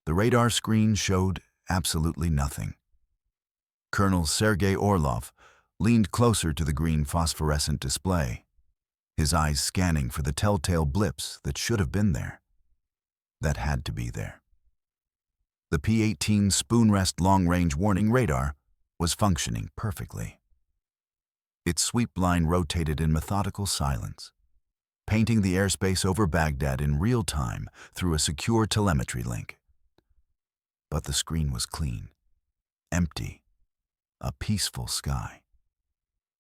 The radar screen showed absolutely nothing. Colonel Sergei Orlov leaned closer to the green phosphorescent display, his eyes scanning for the telltale blips that should have been there, that had to be there. The P-18 spoon-rest long-range warning radar was functioning perfectly. Its sweep line rotated in methodical silence, painting the airspace over Baghdad in real time through a secure telemetry link. But the screen was clean, empty, a peaceful sky.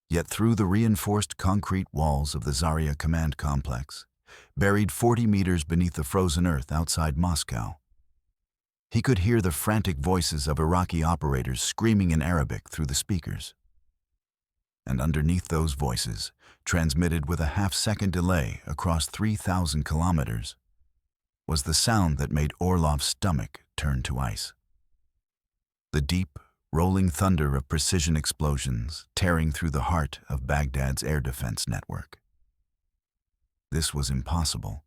Yet through the reinforced concrete walls of the Zarya command complex, buried 40 meters beneath the frozen earth outside Moscow, he could hear the frantic voices of Iraqi operators screaming in Arabic through the speakers. And underneath those voices, transmitted with a half-second delay across 3,000 kilometers, was the sound that made Orlov's stomach turn to ice. The deep, rolling thunder of precision explosions tearing through the heart of Baghdad's air defense network. This was impossible.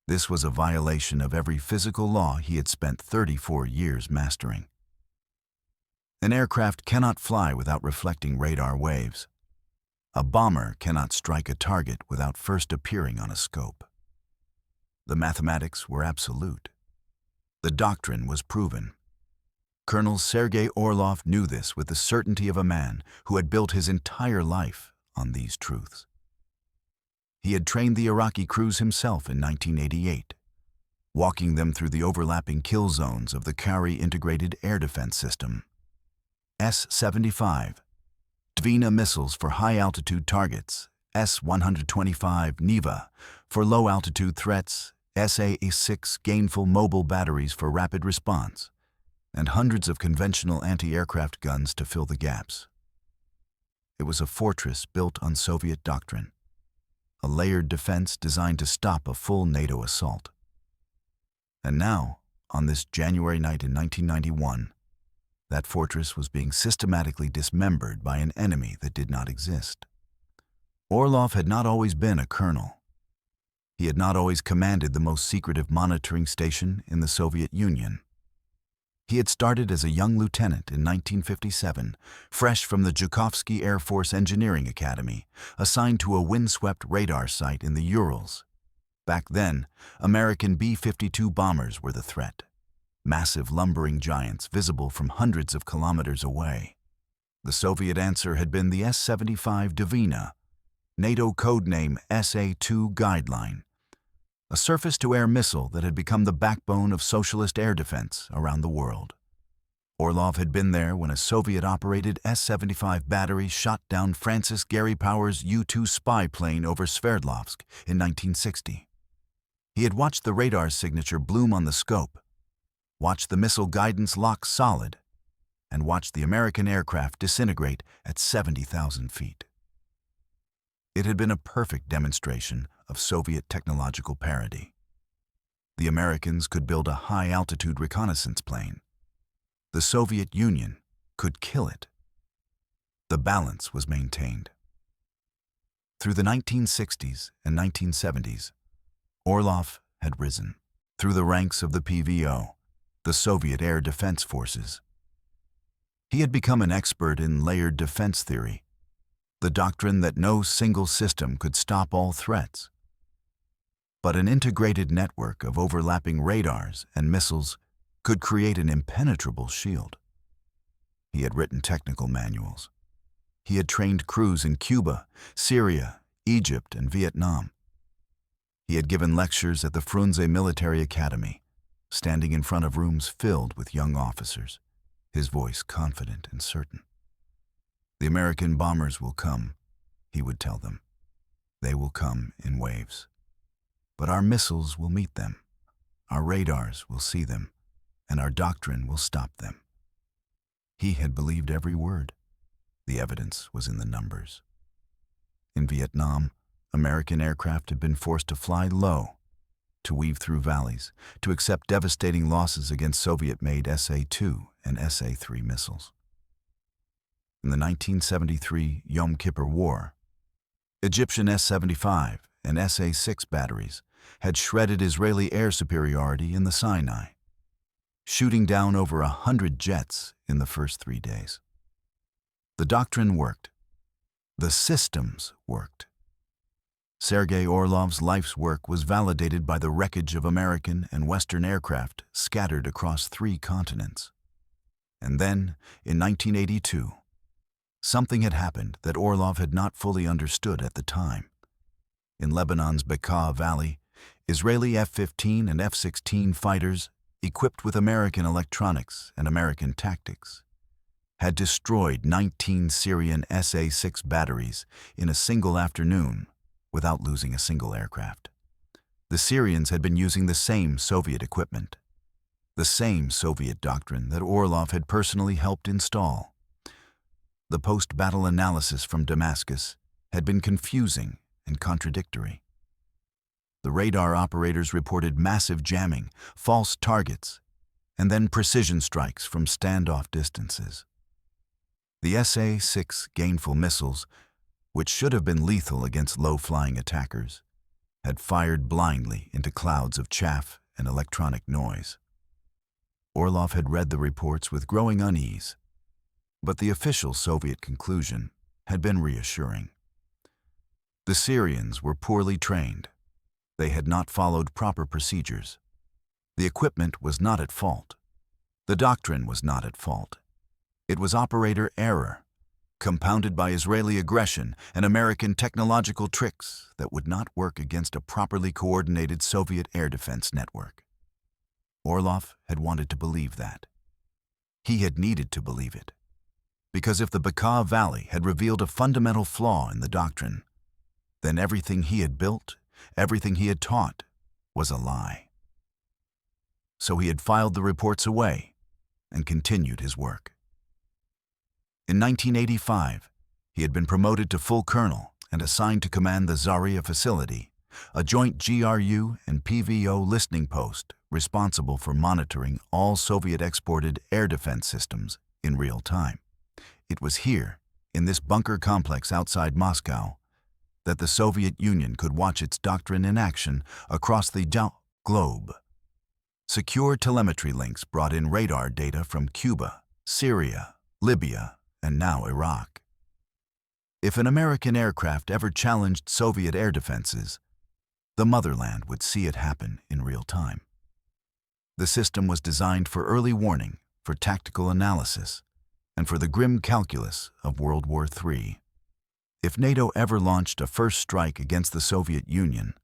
This was a violation of every physical law he had spent 34 years mastering. An aircraft cannot fly without reflecting radar waves. A bomber cannot strike a target without first appearing on a scope. The mathematics were absolute. The doctrine was proven. Colonel Sergei Orlov knew this with the certainty of a man who had built his entire life on these truths. He had trained the Iraqi crews himself in 1988, walking them through the overlapping kill zones of the Kari Integrated Air Defense System. S-75 Dvina missiles for high-altitude targets, S-125 Neva for low-altitude threats, SA-6 Gainful mobile batteries for rapid response, and hundreds of conventional anti-aircraft guns to fill the gaps. It was a fortress built on Soviet doctrine, a layered defense designed to stop a full NATO assault. And now, on this January night in 1991, that fortress was being systematically dismembered by an enemy that did not exist. Orlov had not always been a colonel. He had not always commanded the most secretive monitoring station in the Soviet Union. He had started as a young lieutenant in 1957, fresh from the Zhukovsky Air Force Engineering Academy, assigned to a windswept radar site in the Urals. Back then, American B-52 bombers were the threat, massive lumbering giants visible from hundreds of kilometers away. The Soviet answer had been the S-75 Dvina, NATO codename SA-2 Guideline, a surface-to-air missile that had become the backbone of socialist air defense around the world. Orlov had been there when a Soviet-operated S-75 battery shot down Francis Gary Powers' U-2 spy plane over Sverdlovsk in 1960. He had watched the radar signature bloom on the scope, watched the missile guidance lock solid, and watched the American aircraft disintegrate at 70,000 feet. It had been a perfect demonstration of Soviet technological parity. The Americans could build a high-altitude reconnaissance plane. The Soviet Union could kill it. The balance was maintained. Through the 1960s and 1970s, Orlov had risen through the ranks of the PVO, the Soviet Air Defense Forces. He had become an expert in layered defense theory, the doctrine that no single system could stop all threats. But an integrated network of overlapping radars and missiles could create an impenetrable shield. He had written technical manuals. He had trained crews in Cuba, Syria, Egypt, and Vietnam. He had given lectures at the Frunze Military Academy, standing in front of rooms filled with young officers, his voice confident and certain. "The American bombers will come," he would tell them. "They will come in waves. But our missiles will meet them, our radars will see them, and our doctrine will stop them." He had believed every word. The evidence was in the numbers. In Vietnam, American aircraft had been forced to fly low, to weave through valleys, to accept devastating losses against Soviet-made SA-2 and SA-3 missiles. In the 1973 Yom Kippur War, Egyptian S-75 and SA-6 batteries had shredded Israeli air superiority in the Sinai. shooting down over 100 jets in the first 3 days. The doctrine worked. The systems worked. Sergei Orlov's life's work was validated by the wreckage of American and Western aircraft scattered across 3 continents. And then, in 1982, something had happened that Orlov had not fully understood at the time. In Lebanon's Bekaa Valley, Israeli F-15 and F-16 fighters, equipped with American electronics and American tactics, had destroyed 19 Syrian SA-6 batteries in a single afternoon without losing a single aircraft. The Syrians had been using the same Soviet equipment, the same Soviet doctrine that Orlov had personally helped install. The post-battle analysis from Damascus had been confusing and contradictory. The radar operators reported massive jamming, false targets, and then precision strikes from standoff distances. The SA-6 Gainful missiles, which should have been lethal against low-flying attackers, had fired blindly into clouds of chaff and electronic noise. Orlov had read the reports with growing unease, but the official Soviet conclusion had been reassuring. The Syrians were poorly trained. They had not followed proper procedures. The equipment was not at fault. The doctrine was not at fault. It was operator error, compounded by Israeli aggression and American technological tricks that would not work against a properly coordinated Soviet air defense network. Orlov had wanted to believe that. He had needed to believe it. Because if the Bekaa Valley had revealed a fundamental flaw in the doctrine, then everything he had built, everything he had taught, was a lie. So he had filed the reports away and continued his work. In 1985, he had been promoted to full colonel and assigned to command the Zaria facility, a joint GRU and PVO listening post responsible for monitoring all Soviet-exported air defense systems in real time. It was here, in this bunker complex outside Moscow, that the Soviet Union could watch its doctrine in action across the globe. Secure telemetry links brought in radar data from Cuba, Syria, Libya, and now Iraq. If an American aircraft ever challenged Soviet air defenses, the motherland would see it happen in real time. The system was designed for early warning, for tactical analysis, and for the grim calculus of World War III. If NATO ever launched a first strike against the Soviet Union,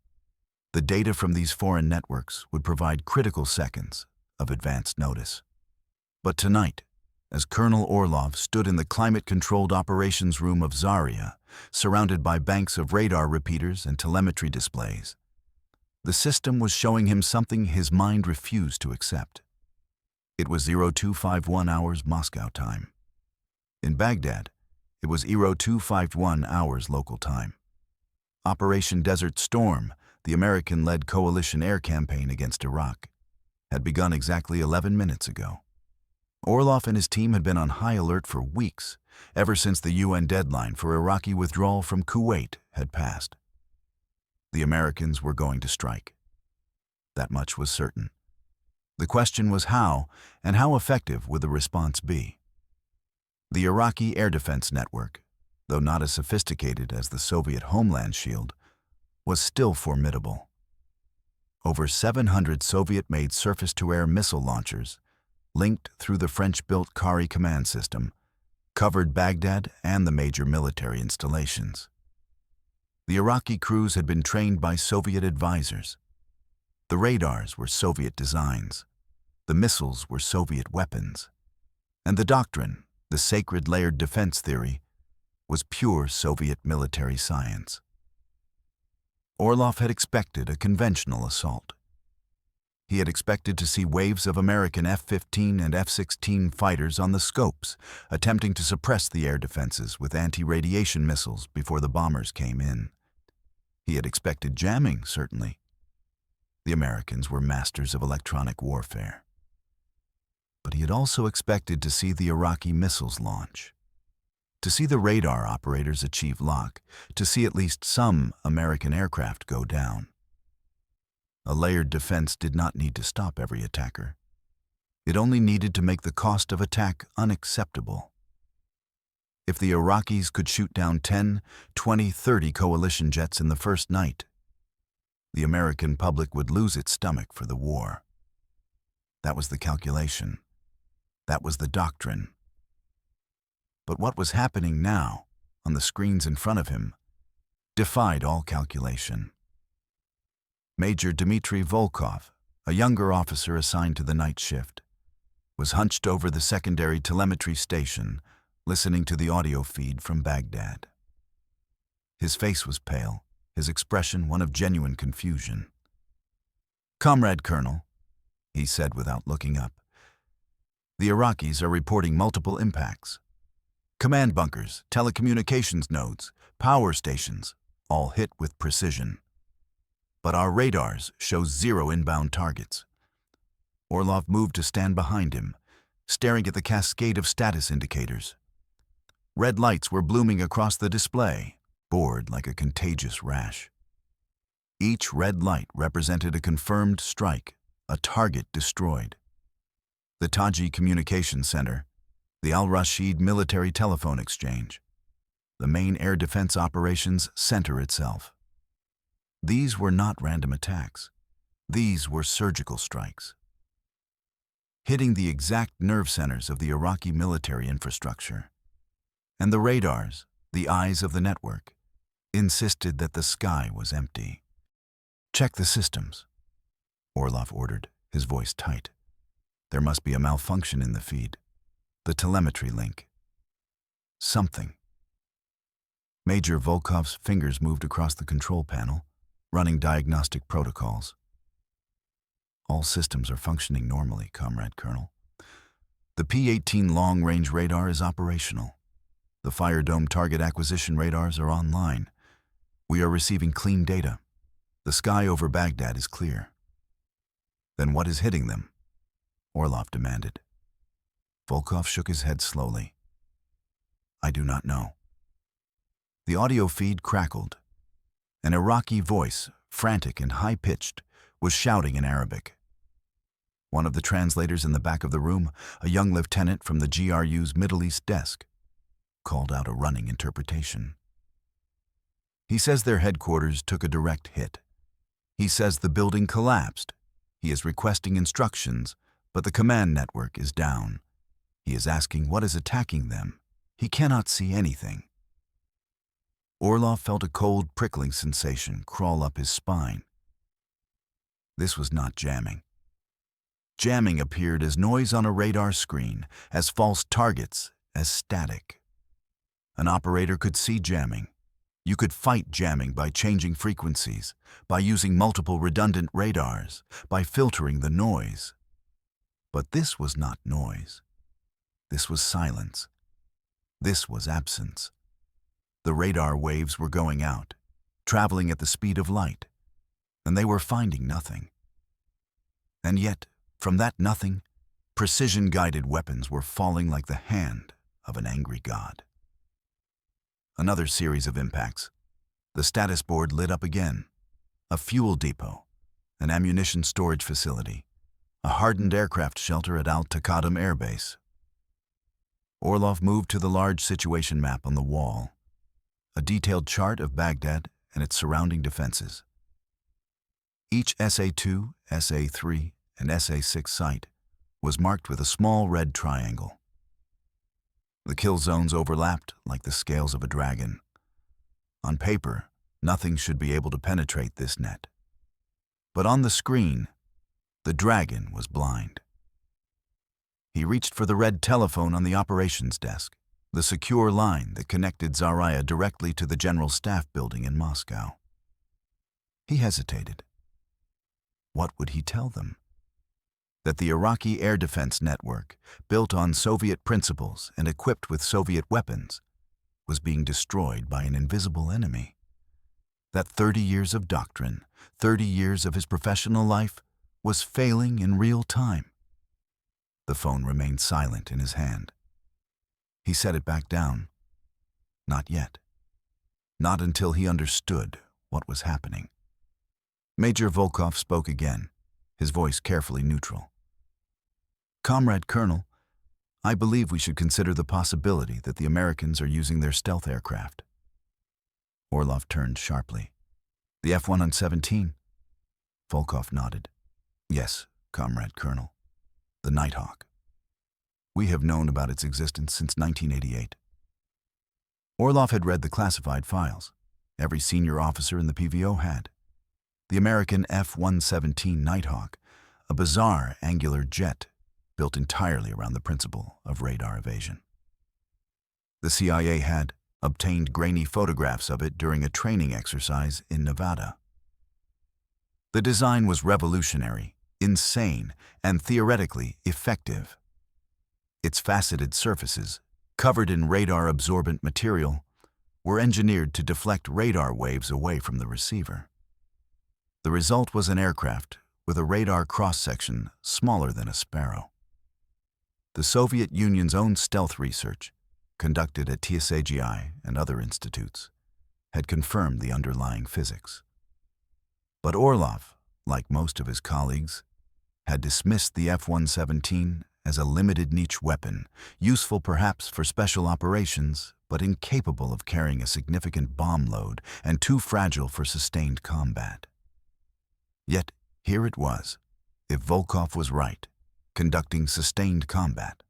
the data from these foreign networks would provide critical seconds of advance notice. But tonight, as Colonel Orlov stood in the climate-controlled operations room of Zaria, surrounded by banks of radar repeaters and telemetry displays, the system was showing him something his mind refused to accept. It was 0251 hours Moscow time. In Baghdad, it was 0251 hours local time. Operation Desert Storm, the American-led coalition air campaign against Iraq, had begun exactly 11 minutes ago. Orlov and his team had been on high alert for weeks, ever since the UN deadline for Iraqi withdrawal from Kuwait had passed. The Americans were going to strike. That much was certain. The question was how, and how effective would the response be? The Iraqi air defense network, though not as sophisticated as the Soviet Homeland Shield, was still formidable. Over 700 Soviet-made surface-to-air missile launchers, linked through the French-built Kari command system, covered Baghdad and the major military installations. The Iraqi crews had been trained by Soviet advisors. The radars were Soviet designs. The missiles were Soviet weapons. And the doctrine, the sacred layered defense theory, was pure Soviet military science. Orlov had expected a conventional assault. He had expected to see waves of American F-15 and F-16 fighters on the scopes, attempting to suppress the air defenses with anti-radiation missiles before the bombers came in. He had expected jamming, certainly. The Americans were masters of electronic warfare. But he had also expected to see the Iraqi missiles launch, to see the radar operators achieve lock, to see at least some American aircraft go down. A layered defense did not need to stop every attacker. It only needed to make the cost of attack unacceptable. If the Iraqis could shoot down 10, 20, 30 coalition jets in the first night, the American public would lose its stomach for the war. That was the calculation. That was the doctrine. But what was happening now, on the screens in front of him, defied all calculation. Major Dmitry Volkov, a younger officer assigned to the night shift, was hunched over the secondary telemetry station, listening to the audio feed from Baghdad. His face was pale, his expression one of genuine confusion. "Comrade Colonel," he said without looking up, "the Iraqis are reporting multiple impacts. Command bunkers, telecommunications nodes, power stations, all hit with precision. But our radars show 0 inbound targets." Orlov moved to stand behind him, staring at the cascade of status indicators. Red lights were blooming across the display, bored like a contagious rash. Each red light represented a confirmed strike, a target destroyed. The Taji Communications Center, the Al-Rashid Military Telephone Exchange, the main air defense operations center itself. These were not random attacks. These were surgical strikes, hitting the exact nerve centers of the Iraqi military infrastructure. And the radars, the eyes of the network, insisted that the sky was empty. "Check the systems," Orlov ordered, his voice tight. "There must be a malfunction in the feed. The telemetry link. Something." Major Volkov's fingers moved across the control panel, running diagnostic protocols. "All systems are functioning normally, Comrade Colonel. The P-18 long-range radar is operational. The Fire Dome target acquisition radars are online. We are receiving clean data. The sky over Baghdad is clear." "Then what is hitting them?" Orlov demanded. Volkov shook his head slowly. "I do not know." The audio feed crackled. An Iraqi voice, frantic and high-pitched, was shouting in Arabic. One of the translators in the back of the room, a young lieutenant from the GRU's Middle East desk, called out a running interpretation. "He says their headquarters took a direct hit. He says the building collapsed. He is requesting instructions, but the command network is down. He is asking what is attacking them. He cannot see anything." Orlov felt a cold, prickling sensation crawl up his spine. This was not jamming. Jamming appeared as noise on a radar screen, as false targets, as static. An operator could see jamming. You could fight jamming by changing frequencies, by using multiple redundant radars, by filtering the noise. But this was not noise. This was silence. This was absence. The radar waves were going out, traveling at the speed of light, and they were finding nothing. And yet, from that nothing, precision-guided weapons were falling like the hand of an angry god. Another series of impacts. The status board lit up again. A fuel depot, an ammunition storage facility, a hardened aircraft shelter at Al-Taqadum Air Base. Orlov moved to the large situation map on the wall, a detailed chart of Baghdad and its surrounding defenses. Each SA-2, SA-3, and SA-6 site was marked with a small red triangle. The kill zones overlapped like the scales of a dragon. On paper, nothing should be able to penetrate this net. But on the screen, the dragon was blind. He reached for the red telephone on the operations desk, the secure line that connected Zarya directly to the General Staff building in Moscow. He hesitated. What would he tell them? That the Iraqi air defense network, built on Soviet principles and equipped with Soviet weapons, was being destroyed by an invisible enemy. That 30 years of doctrine, 30 years of his professional life, was failing in real time. The phone remained silent in his hand. He set it back down. Not yet. Not until he understood what was happening. Major Volkov spoke again, his voice carefully neutral. Comrade Colonel, I believe we should consider the possibility that the Americans are using their stealth aircraft. Orlov turned sharply. The F-117? Volkov nodded. Yes, Comrade Colonel. The Nighthawk. We have known about its existence since 1988. Orlov had read the classified files. Every senior officer in the PVO had. The American F-117 Nighthawk, a bizarre angular jet built entirely around the principle of radar evasion. The CIA had obtained grainy photographs of it during a training exercise in Nevada. The design was revolutionary, insane, and theoretically effective. Its faceted surfaces, covered in radar-absorbent material, were engineered to deflect radar waves away from the receiver. The result was an aircraft with a radar cross-section smaller than a sparrow. The Soviet Union's own stealth research, conducted at TSAGI and other institutes, had confirmed the underlying physics. But Orlov, like most of his colleagues, had dismissed the F-117 as a limited niche weapon, useful perhaps for special operations, but incapable of carrying a significant bomb load and too fragile for sustained combat. Yet here it was, if Volkov was right, conducting sustained combat.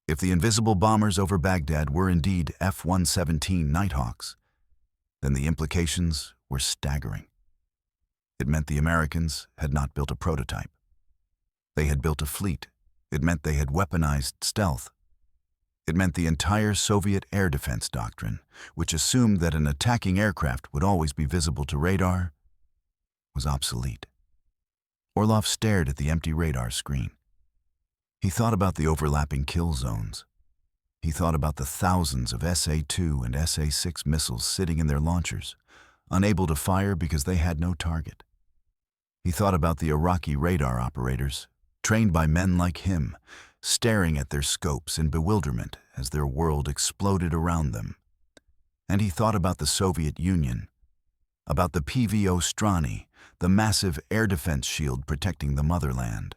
If the invisible bombers over Baghdad were indeed F-117 Nighthawks, then the implications were staggering. It meant the Americans had not built a prototype. They had built a fleet. It meant they had weaponized stealth. It meant the entire Soviet air defense doctrine, which assumed that an attacking aircraft would always be visible to radar, was obsolete. Orlov stared at the empty radar screen. He thought about the overlapping kill zones. He thought about the thousands of SA-2 and SA-6 missiles sitting in their launchers, unable to fire because they had no target. He thought about the Iraqi radar operators, trained by men like him, staring at their scopes in bewilderment as their world exploded around them. And he thought about the Soviet Union, about the PVO Strani, the massive air defense shield protecting the motherland,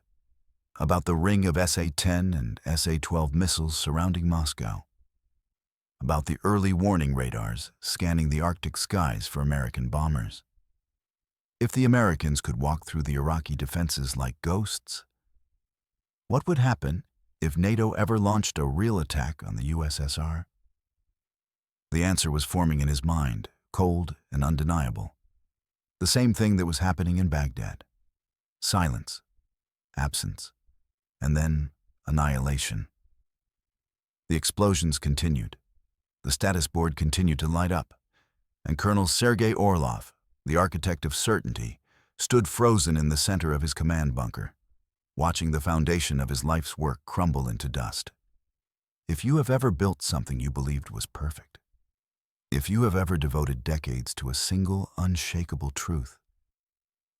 about the ring of SA-10 and SA-12 missiles surrounding Moscow, about the early warning radars scanning the Arctic skies for American bombers. If the Americans could walk through the Iraqi defenses like ghosts, what would happen if NATO ever launched a real attack on the USSR? The answer was forming in his mind, cold and undeniable. The same thing that was happening in Baghdad. Silence, absence, and then annihilation. The explosions continued. The status board continued to light up, and Colonel Sergei Orlov, the architect of certainty, stood frozen in the center of his command bunker, watching the foundation of his life's work crumble into dust. If you have ever built something you believed was perfect, if you have ever devoted decades to a single, unshakable truth,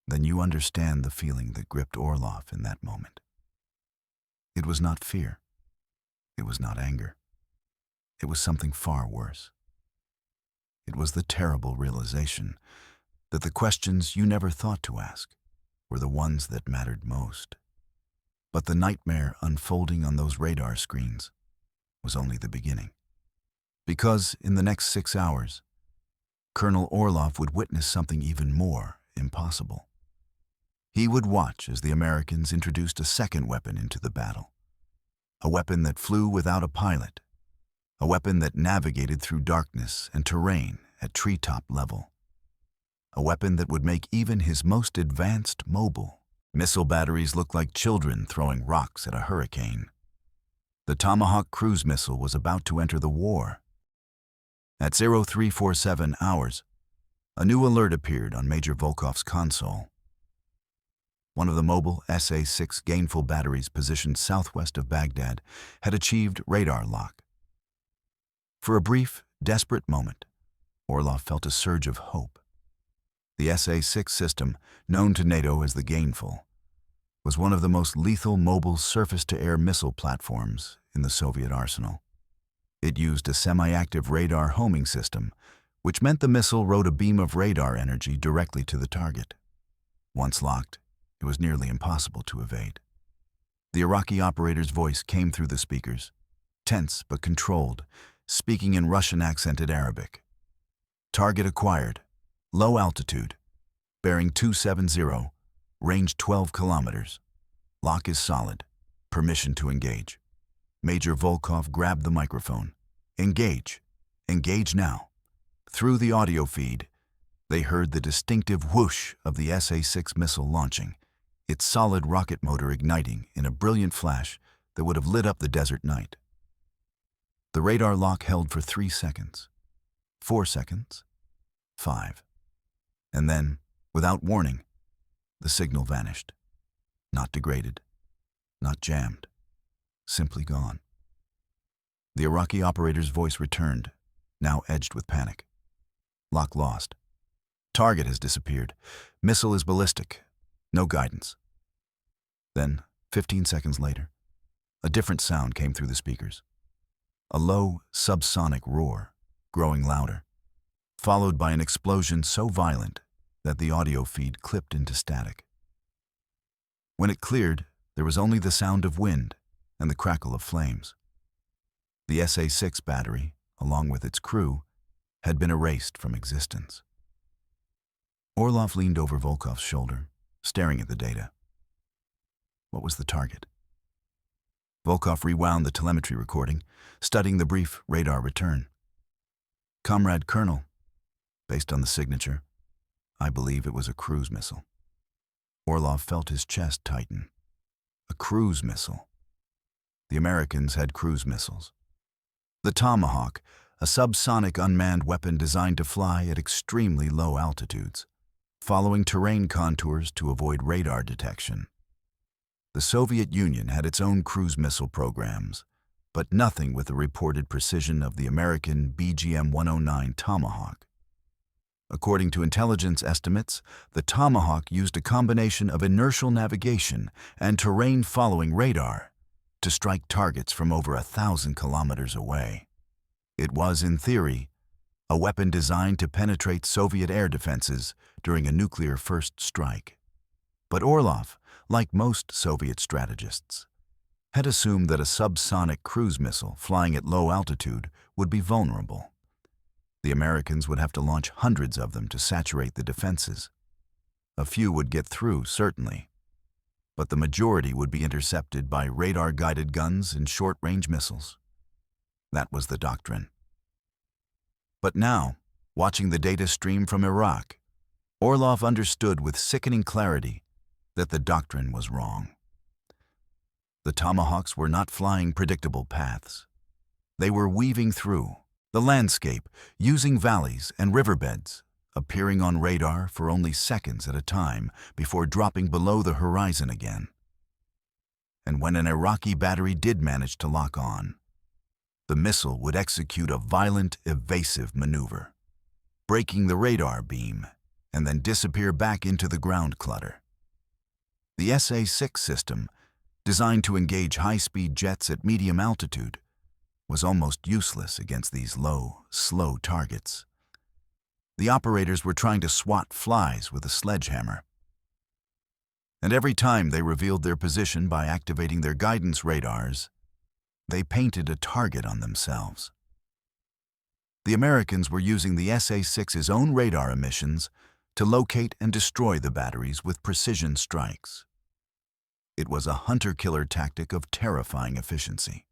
then you understand the feeling that gripped Orlov in that moment. It was not fear. It was not anger. It was something far worse. It was the terrible realization that the questions you never thought to ask were the ones that mattered most. But the nightmare unfolding on those radar screens was only the beginning. Because in the next 6 hours, Colonel Orlov would witness something even more impossible. He would watch as the Americans introduced a second weapon into the battle. A weapon that flew without a pilot. A weapon that navigated through darkness and terrain at treetop level. A weapon that would make even his most advanced mobile missile batteries look like children throwing rocks at a hurricane. The Tomahawk cruise missile was about to enter the war. At 0347 hours, a new alert appeared on Major Volkov's console. One of the mobile SA-6 Gainful batteries positioned southwest of Baghdad had achieved radar lock. For a brief, desperate moment, Orlov felt a surge of hope. The SA-6 system, known to NATO as the Gainful, was one of the most lethal mobile surface-to-air missile platforms in the Soviet arsenal. It used a semi-active radar homing system, which meant the missile rode a beam of radar energy directly to the target. Once locked, it was nearly impossible to evade. The Iraqi operator's voice came through the speakers, tense but controlled, speaking in Russian-accented Arabic. Target acquired. Low altitude. Bearing 270. Range 12 kilometers. Lock is solid. Permission to engage. Major Volkov grabbed the microphone. Engage. Engage now. Through the audio feed, they heard the distinctive whoosh of the SA-6 missile launching, its solid rocket motor igniting in a brilliant flash that would have lit up the desert night. The radar lock held for 3 seconds, 4 seconds, 5. And then, without warning, the signal vanished. Not degraded, not jammed, simply gone. The Iraqi operator's voice returned, now edged with panic. Lock lost. Target has disappeared. Missile is ballistic. No guidance. Then, 15 seconds later, a different sound came through the speakers. A low, subsonic roar, growing louder, followed by an explosion so violent that the audio feed clipped into static. When it cleared, there was only the sound of wind and the crackle of flames. The SA-6 battery, along with its crew, had been erased from existence. Orlov leaned over Volkov's shoulder, staring at the data. What was the target? Volkov rewound the telemetry recording, studying the brief radar return. Comrade Colonel, based on the signature, I believe it was a cruise missile. Orlov felt his chest tighten. A cruise missile. The Americans had cruise missiles. The Tomahawk, a subsonic unmanned weapon designed to fly at extremely low altitudes, following terrain contours to avoid radar detection. The Soviet Union had its own cruise missile programs, but nothing with the reported precision of the American BGM-109 Tomahawk. According to intelligence estimates, the Tomahawk used a combination of inertial navigation and terrain-following radar to strike targets from over 1,000 kilometers away. It was, in theory, a weapon designed to penetrate Soviet air defenses during a nuclear first strike. But Orlov, like most Soviet strategists, had assumed that a subsonic cruise missile flying at low altitude would be vulnerable. The Americans would have to launch hundreds of them to saturate the defenses. A few would get through, certainly, but the majority would be intercepted by radar-guided guns and short-range missiles. That was the doctrine. But now, watching the data stream from Iraq, Orlov understood with sickening clarity that the doctrine was wrong. The Tomahawks were not flying predictable paths. They were weaving through the landscape, using valleys and riverbeds, appearing on radar for only seconds at a time before dropping below the horizon again. And when an Iraqi battery did manage to lock on, the missile would execute a violent, evasive maneuver, breaking the radar beam and then disappear back into the ground clutter. The SA-6 system, designed to engage high-speed jets at medium altitude, was almost useless against these low, slow targets. The operators were trying to swat flies with a sledgehammer. And every time they revealed their position by activating their guidance radars, they painted a target on themselves. The Americans were using the SA-6's own radar emissions to locate and destroy the batteries with precision strikes. It was a hunter-killer tactic of terrifying efficiency.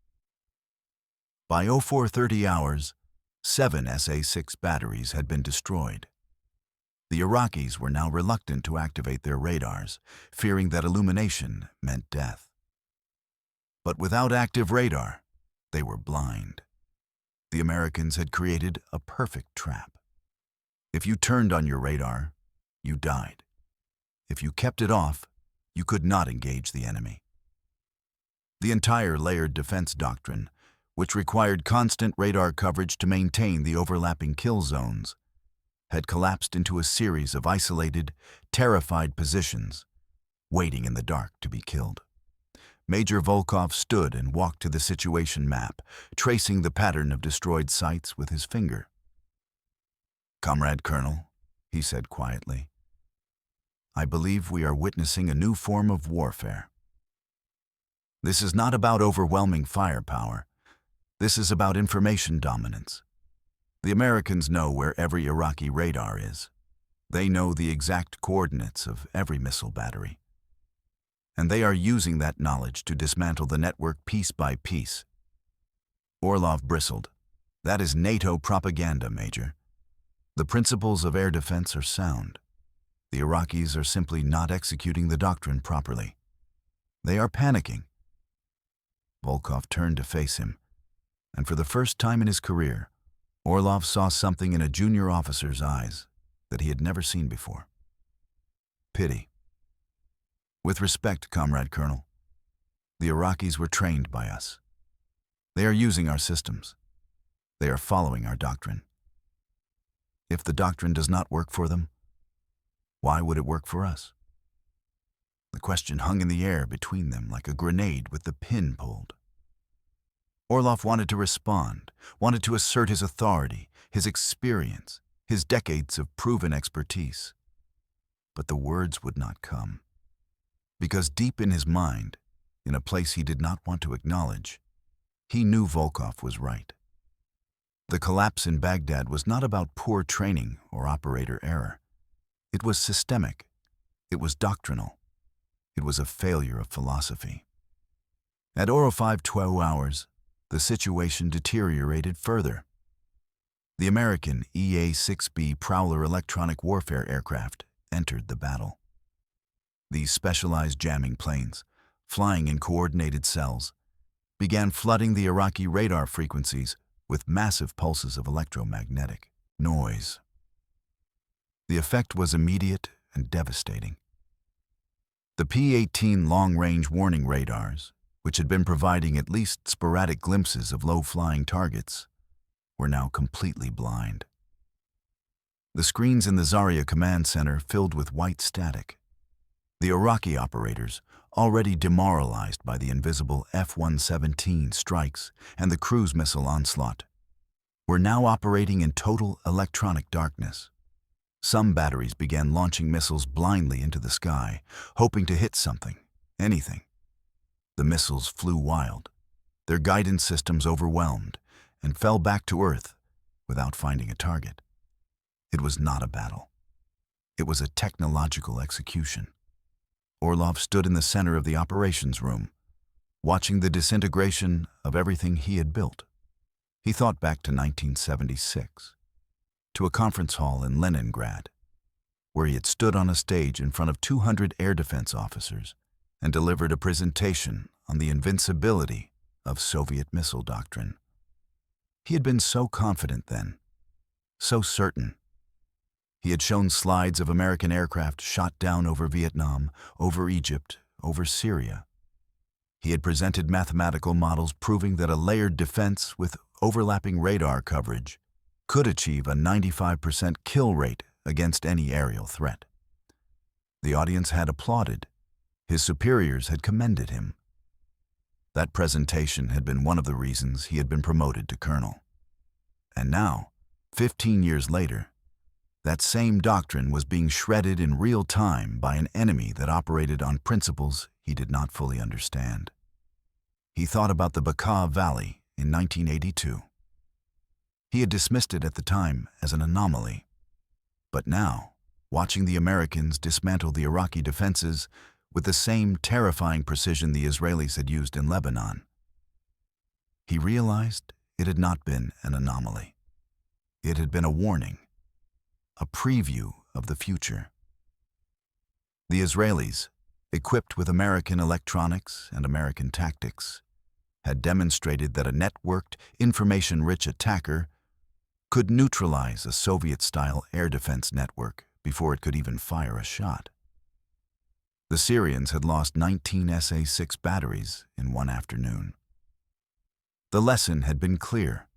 By 0430 hours, 7 SA-6 batteries had been destroyed. The Iraqis were now reluctant to activate their radars, fearing that illumination meant death. But without active radar, they were blind. The Americans had created a perfect trap. If you turned on your radar, you died. If you kept it off, you could not engage the enemy. The entire layered defense doctrine, which required constant radar coverage to maintain the overlapping kill zones, had collapsed into a series of isolated, terrified positions, waiting in the dark to be killed. Major Volkov stood and walked to the situation map, tracing the pattern of destroyed sites with his finger. "Comrade Colonel," he said quietly, "I believe we are witnessing a new form of warfare." This is not about overwhelming firepower. This is about information dominance. The Americans know where every Iraqi radar is. They know the exact coordinates of every missile battery. And they are using that knowledge to dismantle the network piece by piece. Orlov bristled. That is NATO propaganda, Major. The principles of air defense are sound. The Iraqis are simply not executing the doctrine properly. They are panicking. Volkov turned to face him, and for the first time in his career, Orlov saw something in a junior officer's eyes that he had never seen before. Pity. With respect, Comrade Colonel, the Iraqis were trained by us. They are using our systems. They are following our doctrine. If the doctrine does not work for them, why would it work for us? The question hung in the air between them like a grenade with the pin pulled. Orlov wanted to respond, wanted to assert his authority, his experience, his decades of proven expertise. But the words would not come. Because deep in his mind, in a place he did not want to acknowledge, he knew Volkov was right. The collapse in Baghdad was not about poor training or operator error. It was systemic. It was doctrinal. It was a failure of philosophy. At 05:12 hours, the situation deteriorated further. The American SA-6B Prowler electronic warfare aircraft entered the battle. These specialized jamming planes, flying in coordinated cells, began flooding the Iraqi radar frequencies with massive pulses of electromagnetic noise. The effect was immediate and devastating. The P-18 long-range warning radars, which had been providing at least sporadic glimpses of low-flying targets, were now completely blind. The screens in the Zaria command center filled with white static. The Iraqi operators, already demoralized by the invisible F-117 strikes and the cruise missile onslaught, were now operating in total electronic darkness. Some batteries began launching missiles blindly into the sky, hoping to hit something, anything. The missiles flew wild, their guidance systems overwhelmed, and fell back to Earth without finding a target. It was not a battle. It was a technological execution. Orlov stood in the center of the operations room, watching the disintegration of everything he had built. He thought back to 1976, to a conference hall in Leningrad, where he had stood on a stage in front of 200 air defense officers and delivered a presentation on the invincibility of Soviet missile doctrine. He had been so confident then, so certain. He had shown slides of American aircraft shot down over Vietnam, over Egypt, over Syria. He had presented mathematical models proving that a layered defense with overlapping radar coverage could achieve a 95% kill rate against any aerial threat. The audience had applauded. His superiors had commended him. That presentation had been one of the reasons he had been promoted to colonel. And now, 15 years later, that same doctrine was being shredded in real time by an enemy that operated on principles he did not fully understand. He thought about the Bekaa Valley in 1982. He had dismissed it at the time as an anomaly. But now, watching the Americans dismantle the Iraqi defenses with the same terrifying precision the Israelis had used in Lebanon, he realized it had not been an anomaly. It had been a warning, a preview of the future. The Israelis, equipped with American electronics and American tactics, had demonstrated that a networked, information-rich attacker could neutralize a Soviet-style air defense network before it could even fire a shot. The Syrians had lost 19 SA-6 batteries in one afternoon. The lesson had been clear,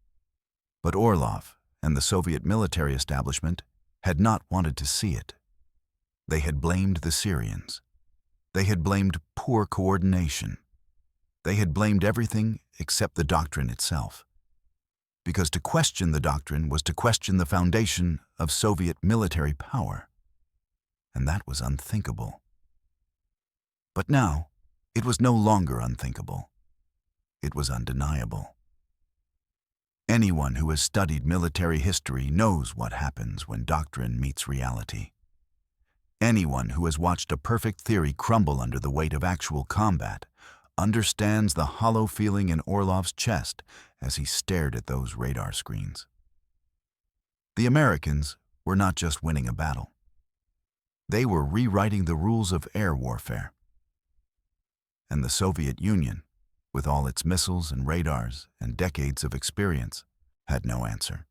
but Orlov and the Soviet military establishment had not wanted to see it. They had blamed the Syrians. They had blamed poor coordination. They had blamed everything except the doctrine itself. Because to question the doctrine was to question the foundation of Soviet military power. And that was unthinkable. But now, It was no longer unthinkable. It was undeniable. Anyone who has studied military history knows what happens when doctrine meets reality. Anyone who has watched a perfect theory crumble under the weight of actual combat understands the hollow feeling in Orlov's chest as he stared at those radar screens. The Americans were not just winning a battle. They were rewriting the rules of air warfare. And the Soviet Union, with all its missiles and radars and decades of experience, had no answer.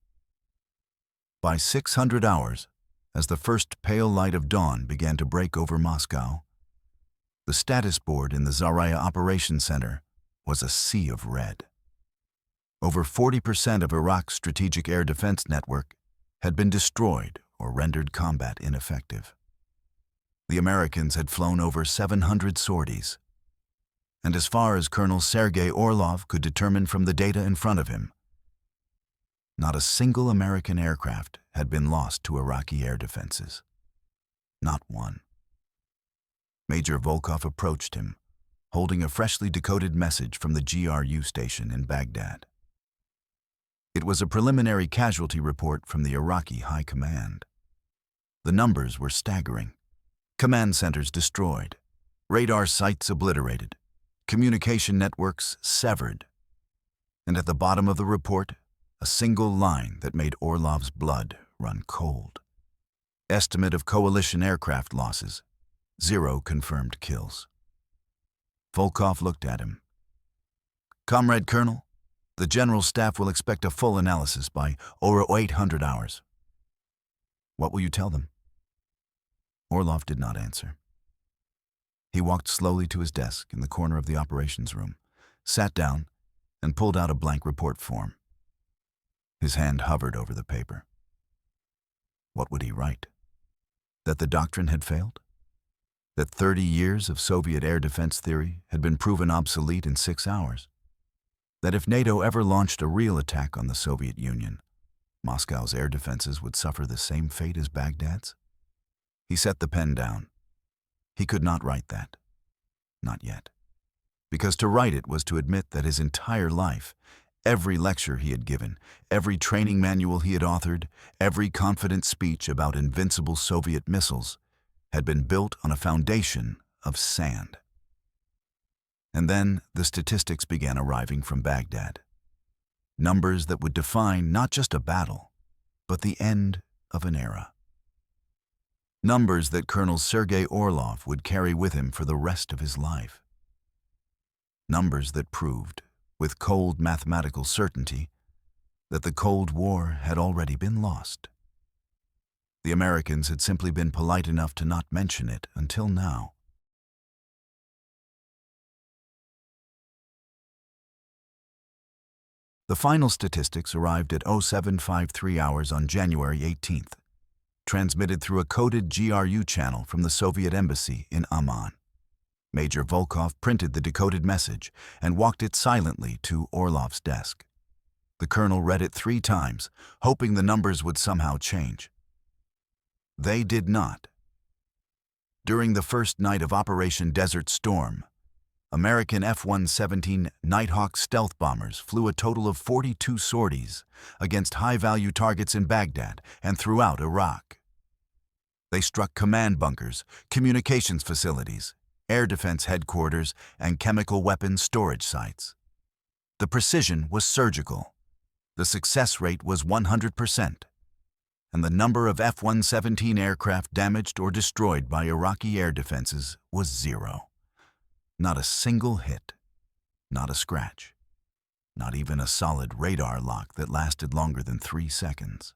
By 600 hours, as the first pale light of dawn began to break over Moscow, the status board in the Zarya Operations Center was a sea of red. Over 40% of Iraq's strategic air defense network had been destroyed or rendered combat ineffective. The Americans had flown over 700 sorties, and as far as Colonel Sergei Orlov could determine from the data in front of him, not a single American aircraft had been lost to Iraqi air defenses. Not one. Major Volkov approached him, holding a freshly decoded message from the GRU station in Baghdad. It was a preliminary casualty report from the Iraqi High Command. The numbers were staggering. Command centers destroyed, radar sites obliterated, communication networks severed, and at the bottom of the report, a single line that made Orlov's blood run cold. Estimate of coalition aircraft losses, 0 confirmed kills. Volkov looked at him. Comrade Colonel, the General Staff will expect a full analysis by over 800 hours. What will you tell them? Orlov did not answer. He walked slowly to his desk in the corner of the operations room, sat down, and pulled out a blank report form. His hand hovered over the paper. What would he write? That the doctrine had failed? That 30 years of Soviet air defense theory had been proven obsolete in 6 hours? That if NATO ever launched a real attack on the Soviet Union, Moscow's air defenses would suffer the same fate as Baghdad's? He set the pen down. He could not write that. Not yet. Because to write it was to admit that his entire life, every lecture he had given, every training manual he had authored, every confident speech about invincible Soviet missiles had been built on a foundation of sand. And then the statistics began arriving from Baghdad. Numbers that would define not just a battle, but the end of an era. Numbers that Colonel Sergei Orlov would carry with him for the rest of his life. Numbers that proved, with cold mathematical certainty, that the Cold War had already been lost. The Americans had simply been polite enough to not mention it until now. The final statistics arrived at 0753 hours on January 18th, transmitted through a coded GRU channel from the Soviet embassy in Amman. Major Volkov printed the decoded message and walked it silently to Orlov's desk. The colonel read it 3 times, hoping the numbers would somehow change. They did not. During the first night of Operation Desert Storm, American F-117 Nighthawk stealth bombers flew a total of 42 sorties against high-value targets in Baghdad and throughout Iraq. They struck command bunkers, communications facilities, air defense headquarters, and chemical weapons storage sites. The precision was surgical. The success rate was 100%. And the number of F-117 aircraft damaged or destroyed by Iraqi air defenses was 0. Not a single hit, not a scratch, not even a solid radar lock that lasted longer than 3 seconds.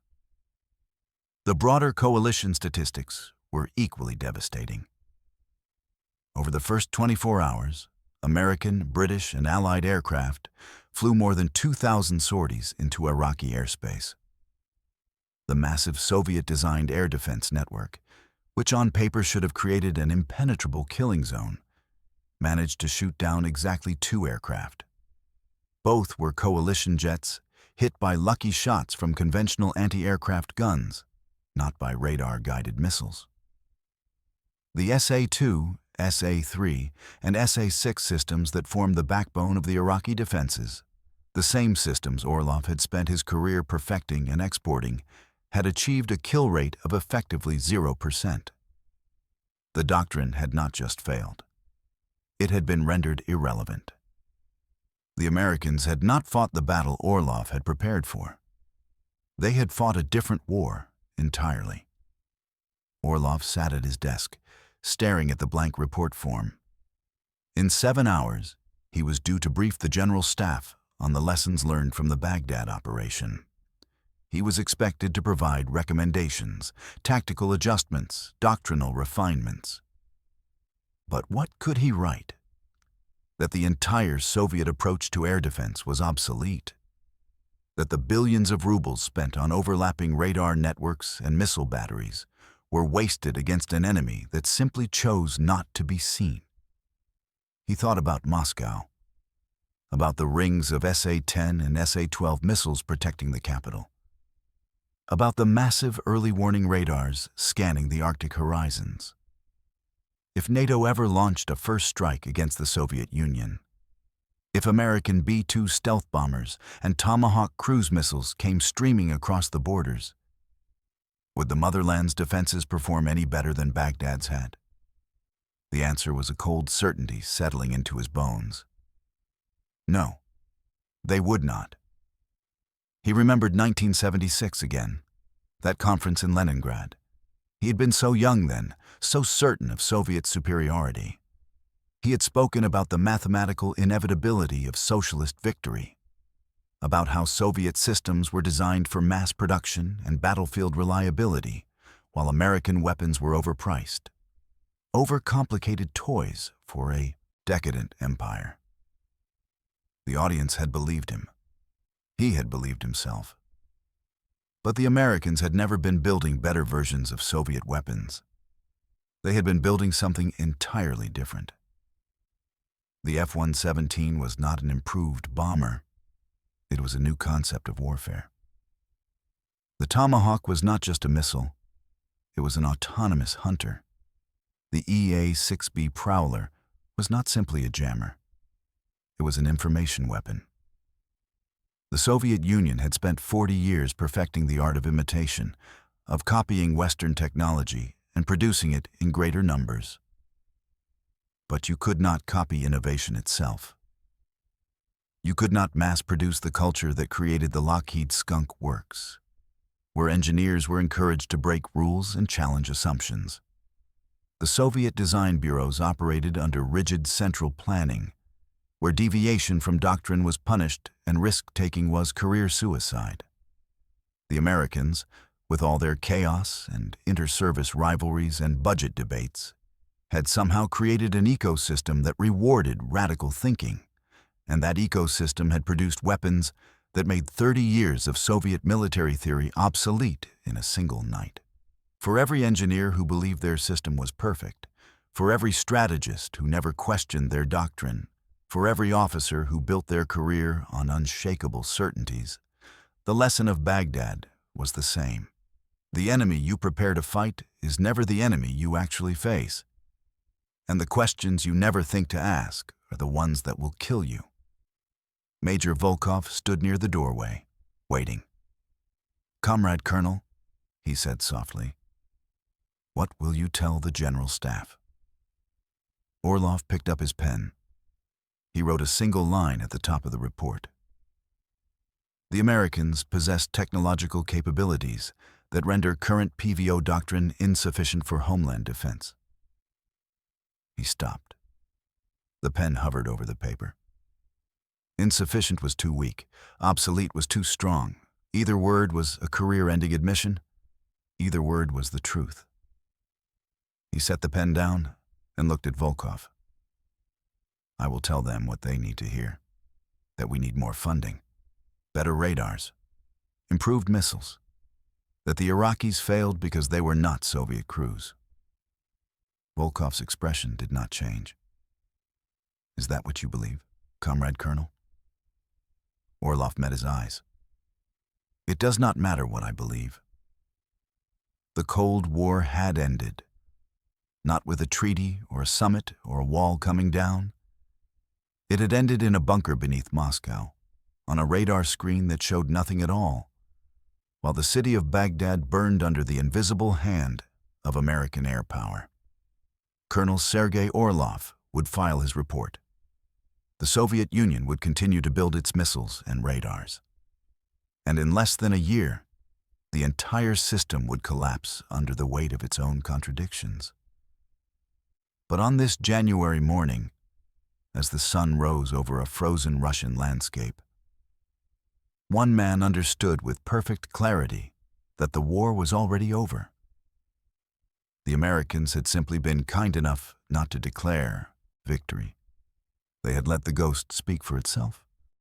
The broader coalition statistics were equally devastating. Over the first 24 hours, American, British, and Allied aircraft flew more than 2,000 sorties into Iraqi airspace. The massive Soviet-designed air defense network, which on paper should have created an impenetrable killing zone, managed to shoot down exactly 2 aircraft. Both were coalition jets hit by lucky shots from conventional anti-aircraft guns, not by radar-guided missiles. The SA-2 SA-3, and SA-6 systems that formed the backbone of the Iraqi defenses. The same systems Orlov had spent his career perfecting and exporting had achieved a kill rate of effectively 0%. The doctrine had not just failed. It had been rendered irrelevant. The Americans had not fought the battle Orlov had prepared for. They had fought a different war entirely. Orlov sat at his desk, staring at the blank report form. In 7 hours, he was due to brief the General Staff on the lessons learned from the Baghdad operation. He was expected to provide recommendations, tactical adjustments, doctrinal refinements. But what could he write? That the entire Soviet approach to air defense was obsolete. That the billions of rubles spent on overlapping radar networks and missile batteries were wasted against an enemy that simply chose not to be seen. He thought about Moscow, about the rings of SA-10 and SA-12 missiles protecting the capital, about the massive early warning radars scanning the Arctic horizons. If NATO ever launched a first strike against the Soviet Union, if American B-2 stealth bombers and Tomahawk cruise missiles came streaming across the borders, would the motherland's defenses perform any better than Baghdad's had? The answer was a cold certainty settling into his bones. No, they would not. He remembered 1976 again, that conference in Leningrad. He had been so young then, so certain of Soviet superiority. He had spoken about the mathematical inevitability of socialist victory, about how Soviet systems were designed for mass production and battlefield reliability, while American weapons were overpriced. Overcomplicated toys for a decadent empire. The audience had believed him. He had believed himself. But the Americans had never been building better versions of Soviet weapons. They had been building something entirely different. The F-117 was not an improved bomber. It was a new concept of warfare. The Tomahawk was not just a missile. It was an autonomous hunter. The SA-6B Prowler was not simply a jammer. It was an information weapon. The Soviet Union had spent 40 years perfecting the art of imitation, of copying Western technology and producing it in greater numbers. But you could not copy innovation itself. You could not mass-produce the culture that created the Lockheed Skunk Works, where engineers were encouraged to break rules and challenge assumptions. The Soviet design bureaus operated under rigid central planning, where deviation from doctrine was punished and risk-taking was career suicide. The Americans, with all their chaos and inter-service rivalries and budget debates, had somehow created an ecosystem that rewarded radical thinking, and that ecosystem had produced weapons that made 30 years of Soviet military theory obsolete in a single night. For every engineer who believed their system was perfect, for every strategist who never questioned their doctrine, for every officer who built their career on unshakable certainties, the lesson of Baghdad was the same. The enemy you prepare to fight is never the enemy you actually face. And the questions you never think to ask are the ones that will kill you. Major Volkov stood near the doorway, waiting. "Comrade Colonel," he said softly, "what will you tell the General Staff?" Orlov picked up his pen. He wrote a single line at the top of the report. The Americans possess technological capabilities that render current PVO doctrine insufficient for homeland defense. He stopped. The pen hovered over the paper. Insufficient was too weak. Obsolete was too strong. Either word was a career-ending admission. Either word was the truth. He set the pen down and looked at Volkov. "I will tell them what they need to hear. That we need more funding, better radars, improved missiles. That the Iraqis failed because they were not Soviet crews." Volkov's expression did not change. "Is that what you believe, Comrade Colonel?" Orlov met his eyes. "It does not matter what I believe. The Cold War had ended. not with a treaty or a summit or a wall coming down. It had ended in a bunker beneath Moscow, on a radar screen that showed nothing at all, while the city of Baghdad burned under the invisible hand of American air power. Colonel Sergei Orlov would file his report. The Soviet Union would continue to build its missiles and radars. And in less than a year, the entire system would collapse under the weight of its own contradictions. But on this January morning, as the sun rose over a frozen Russian landscape, one man understood with perfect clarity that the war was already over. The Americans had simply been kind enough not to declare victory. They had let the ghost speak for itself.